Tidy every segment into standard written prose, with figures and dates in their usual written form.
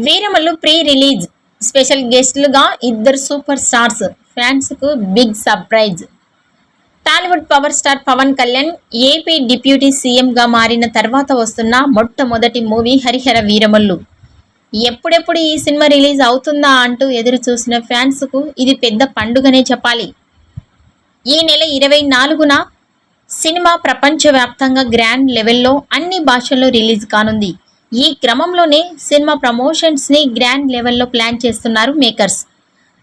Veeramallu pre release special గెస్టులుగా ఇద్దరు super stars. Fans కు big surprise. Tollywood power star Pawan Kalyan AP deputy CM గా మారిన తర్వాత వస్తున్న మొట్టమొదటి మూవీ హరిహర వీరమల్లు. ఎప్పుడెప్పుడు ఈ సినిమా రిలీజ్ అవుతుందా అంటూ ఎదురు చూసిన ఫ్యాన్స్ కు ఇది పెద్ద పండుగనే చెప్పాలి. ఈ నెల 24న సినిమా ప్రపంచవ్యాప్తంగా గ్రాండ్ లెవెల్లో అన్ని భాషల్లో రిలీజ్ కానుంది. ఈ క్రమంలోనే సినిమా ప్రమోషన్స్ ని గ్రాండ్ లెవెల్లో ప్లాన్ చేస్తున్నారు మేకర్స్.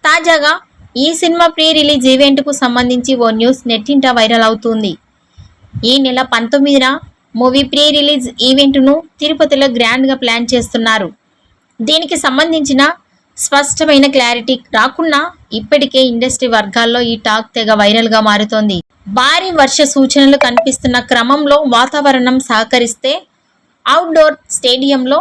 తాజాగా ఈ సినిమా ప్రీ రిలీజ్ ఈవెంట్ కు సంబంధించి ఓ న్యూస్ నెట్టింట వైరల్ అవుతుంది. ఈ నెల 19న మూవీ ప్రీ రిలీజ్ ఈవెంట్ ను తిరుపతిలో గ్రాండ్ గా ప్లాన్ చేస్తున్నారు. దీనికి సంబంధించిన స్పష్టమైన క్లారిటీ రాకున్నా ఇప్పటికే ఇండస్ట్రీ వర్గాల్లో ఈ టాక్ తెగ వైరల్ గా మారుతోంది. భారీ వర్ష సూచనలు కనిపిస్తున్న క్రమంలో వాతావరణం సహకరిస్తే అవుట్డోర్ స్టేడియంలో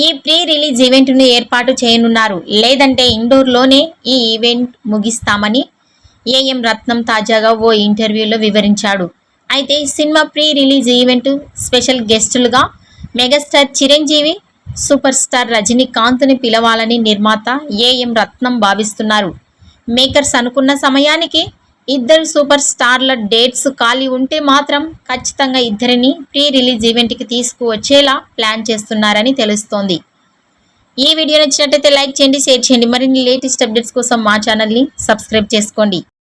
ఈ ప్రీ రిలీజ్ ఈవెంట్ ను ఏర్పాటు చేయనున్నారు. లేదంటే ఇండోర్ లోనే ఈ ఈవెంట్ ముగిస్తామని ఏఎం రత్నం తాజాగా ఓ ఇంటర్వ్యూలో వివరించాడు. అయితే cinema pre release event special గెస్టులుగా మెగాస్టార్ చిరంజీవి, సూపర్ స్టార్ రజనీకాంత్ని పిలవాలని నిర్మాత ఏఎం రత్నం భావిస్తున్నారు. మేకర్స్ అనుకున్న సమయానికి ఇద్దరు సూపర్ స్టార్ల డేట్స్ ఖాళీ ఉంటే మాత్రం ఖచ్చితంగా ఇద్దరిని ప్రీ రిలీజ్ ఈవెంట్కి తీసుకువచ్చేలా ప్లాన్ చేస్తున్నారని తెలుస్తోంది. ఈ వీడియో నచ్చినట్లయితే లైక్ చేయండి, షేర్ చేయండి. మరిన్ని లేటెస్ట్ అప్డేట్స్ కోసం మా ఛానల్ని సబ్స్క్రైబ్ చేసుకోండి.